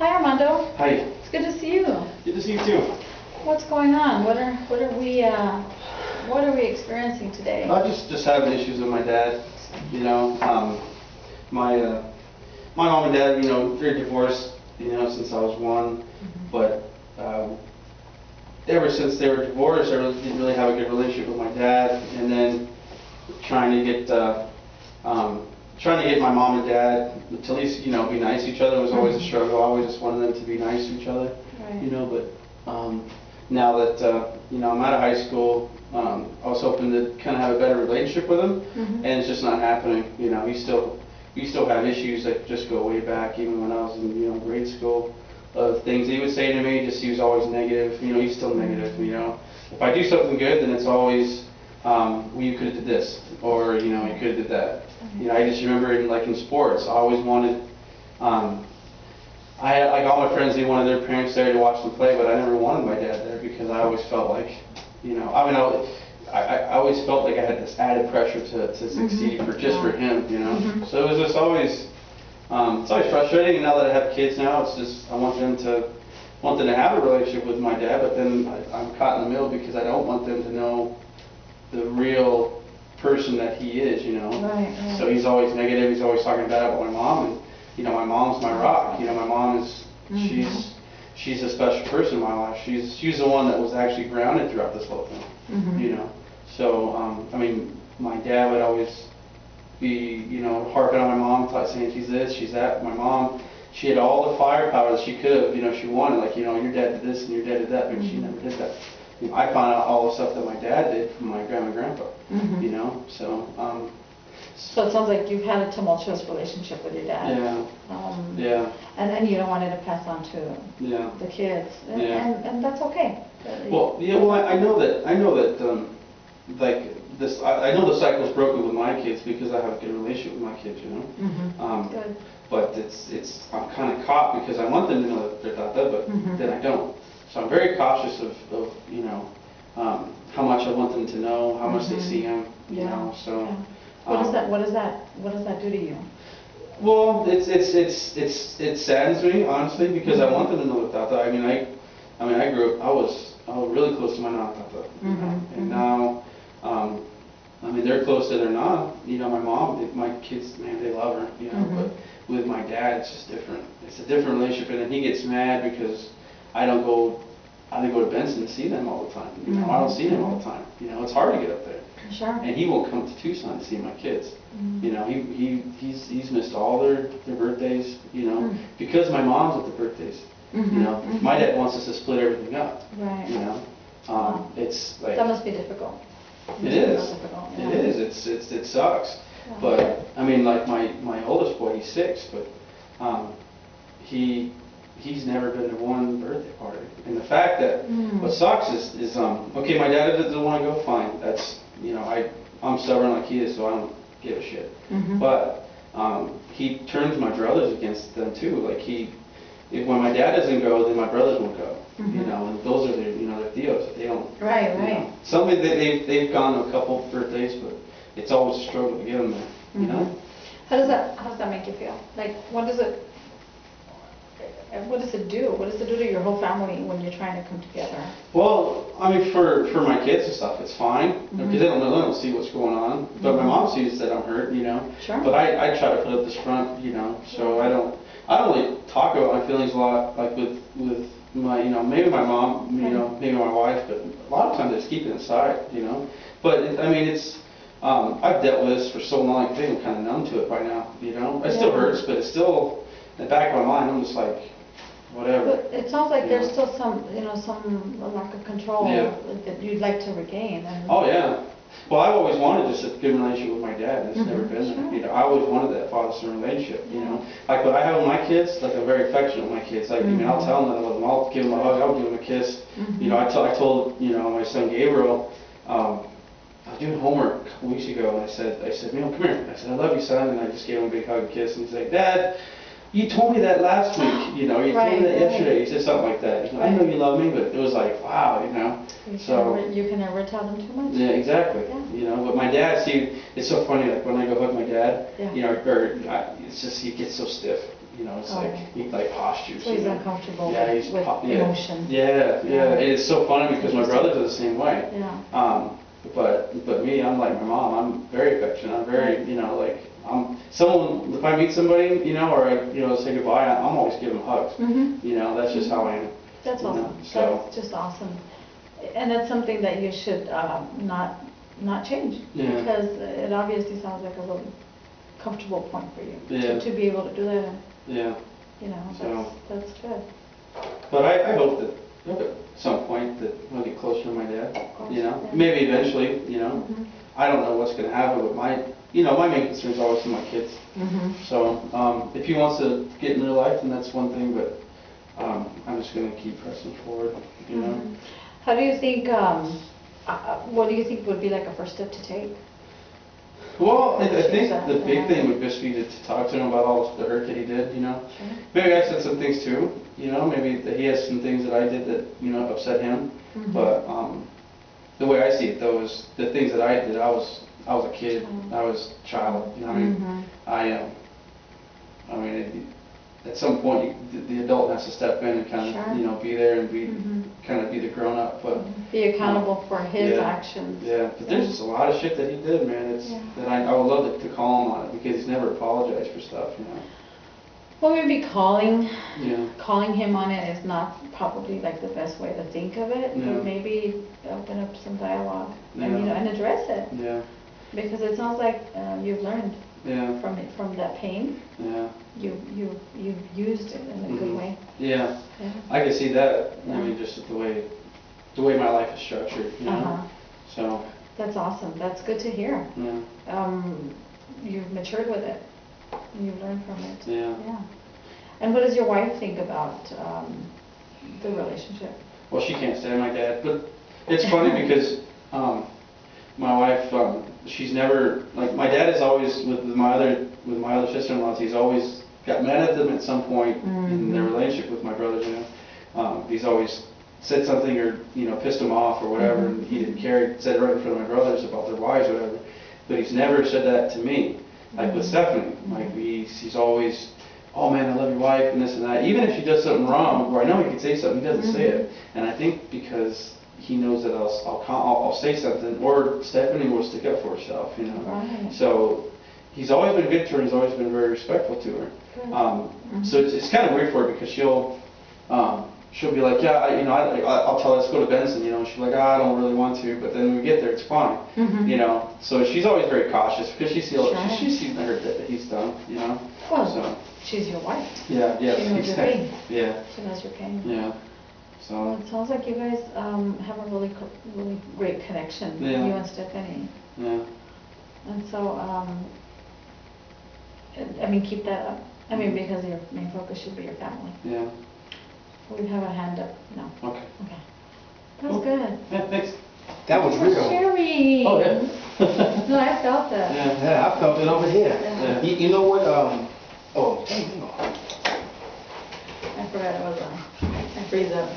Hi Armando. Hi. It's good to see you. Good to see you too. What's going on? What are we experiencing today? Just having issues with my dad. You know, my my mom and dad, they're divorced. Since I was one, but ever since they were divorced, I really didn't really have a good relationship with my dad. And then trying to get my mom and dad to at least be nice to each other was always a struggle. I always just wanted them to be nice to each other. Right. But now that I'm out of high school, I was hoping to kind of have a better relationship with him, and it's just not happening. We still have issues that just go way back, even when I was in grade school. Of things he would say to me, he was always negative. He's still negative. If I do something good, then it's always, well, you could have did this, or you could have did that. I just remember in sports, I always wanted. I had, like all my friends, they wanted their parents there to watch them play, but I never wanted my dad there because I always felt like, I always felt like I had this added pressure to succeed for him, So it was just always, it's always frustrating. And now that I have kids now, it's just I want them to have a relationship with my dad, but then I'm caught in the middle because I don't want them to know the real person that he is, Right. So he's always negative. He's always talking bad about my mom, and my mom's my rock. My mom is she's a special person in my life. She's the one that was actually grounded throughout this whole thing. So my dad would always be harping on my mom, saying she's this, she's that. My mom, she had all the firepower that she could have. She wanted, your dad did this and your dad did that, but she never did that. I found out all the stuff that my dad did from my grandma and grandpa. So it sounds like you've had a tumultuous relationship with your dad. Yeah. And then you don't want it to pass on to the kids. And that's okay. Well, I know that I know the cycle's broken with my kids because I have a good relationship with my kids, Good. But I'm kind of caught because I want them to know that they're tata, but then I don't. So I'm very cautious of how much I want them to know, how much they see him, So. What does that do to you? Well, it saddens me honestly because I want them to know the tata. I grew up. I was really close to my non tata, and now, they're close to their non. My mom, my kids, man, they love her. But with my dad, it's just different. It's a different relationship, and then he gets mad because I don't go to Benson to see them all the time. I don't see them all the time. It's hard to get up there. Sure. And he won't come to Tucson to see my kids. He's missed all their birthdays. Because my mom's at the birthdays. My dad wants us to split everything up. Right. It's like that must be difficult. It is. It is. It sucks. Yeah. But like my oldest boy, he's 6, but he's never been to one birthday party. And the fact that what sucks is okay, my dad doesn't want to go, fine. That's I'm stubborn like he is, so I don't give a shit. But he turns my brothers against them too. When my dad doesn't go, then my brothers won't go. And those are their theos. They don't. Right. Somebody they've gone to a couple birthdays, but it's always a struggle to get them there. How does that make you feel? What does it do? What does it do to your whole family when you're trying to come together? Well, for my kids and stuff, it's fine because they don't see what's going on. But my mom sees that I'm hurt, Sure. But I try to put up this front, So I don't really talk about my feelings a lot, with my, maybe my mom, maybe my wife, but a lot of times I just keep it inside, But it's. I've dealt with this for so long. I think I'm kind of numb to it by now. It still hurts, but it's still in the back of my mind. I'm just like, whatever. But it sounds like there's still some lack of control that you'd like to regain. Oh yeah. Well, I've always wanted just a good relationship with my dad. It's never been there. I always wanted that father-son relationship. Like what I have with my kids. I'm very affectionate with my kids. I'll tell them that I love them. I'll give them a hug. I'll give them a kiss. I told my son Gabriel. I was doing homework a couple weeks ago, and I said, come here. I said, I love you, son, and I just gave him a big hug and kiss, and he's like, Dad, you told me that last week, you told me that yesterday. He said something like that. I know you love me, but it was like, wow, You can never tell them too much. Yeah, exactly. But my dad, it's so funny. When I go hug my dad, it's just he gets so stiff. you know, it's Oh. like, he like postures. So he's you know. uncomfortable Yeah, he's with yeah. emotion. Yeah, Yeah. and it's so funny because my brothers are the same way. Yeah. But me, I'm like my mom. I'm very affectionate. I'm very, you know, like someone. If I meet somebody, you know, or I, you know, say goodbye, I'm always giving hugs. Mm-hmm. You know, that's just how I am. That's you know, awesome. so That's just awesome. And that's something that you should not change. Yeah. Because it obviously sounds like a really comfortable point for you. Yeah. To be able to do that. yeah. You know, So- that's good. But I hope that at some point that I'll get closer to my dad. course, You know, yeah. maybe eventually. You know, Mhm. I don't know what's going to happen with my main concern is always for my kids. Mhm. So if he wants to get in their life, then that's one thing. But I'm just going to keep pressing forward. You know. Mhm. How do you think? What do you think would be like a first step to take? Well, I Change think that, the big yeah. thing would just be to talk to him about all the hurt that he did. You know. Sure. Maybe I said some things too. You know, maybe that he has some things that I did that upset him. Mhm. But the way I see it though is the things that I did. I was a kid. I was a child. You know, what I mean, Mhm. I mean, at some point the adult has to step in and kind of Sure. be there and be Mhm. kind of be the grown up. But Be accountable for his yeah. actions. yeah, but there's just a lot of shit that he did, man. It's Yeah. that I would love to call him on it because he's never apologized for stuff. You know. Well, maybe calling Yeah. him on it is not probably like the best way to think of it, Yeah. but maybe open up some dialogue and Yeah. and address it, Yeah. because it sounds like you've learned Yeah. from that pain. Yeah. You've used it in a good Mhm. way. Yeah. Yeah. I can see that. I Yeah. mean, just the way my life is structured, you know. Uh-huh. So That's awesome. That's good to hear. yeah, You've matured with it. You've learned from it. yeah. Yeah. And what does your wife think about the relationship? Well, she can't stand my dad, but it's funny because my wife, she's never like my dad is always with my other sister-in-laws. He's always got mad at them at some point in their relationship with my brothers. You know, he's always said something or pissed him off or whatever, and he didn't care. He said it right in front of my brothers about their wives or whatever. But he's never said that to me. Like with Stephanie, like he's always, oh man, I love your wife and this and that. Even if she does something wrong, where I know he could say something, he doesn't say it. And I think because he knows that I'll say something, or Stephanie will stick up for herself, you know. Right. So he's always been good to her. He's always been very respectful to her. Good. So it's kind of weird for her because she'll be like, yeah, I'll tell her let's go to Benson, you know. And she's like, I don't really want to, but then when we get there, it's fine, you know. So she's always very cautious because she sees the hurt that he's done, you know. Well, So she's your wife. yeah, She knows your pain. yeah, She knows your pain. yeah. Well, So it sounds like you guys have a really great connection, Yeah. you and Stephanie. yeah, And so, I mean, keep that up. I mean, because your main focus should be your family. yeah. We have a hand up. No. Okay. Okay. That's Cool. good. Yeah, thanks. That was real. Sharing. Oh yeah. No, I felt that. Yeah. Yeah, I felt it over here. Yeah. You know what? Oh, dang, hang on. I forgot it was I freeze up.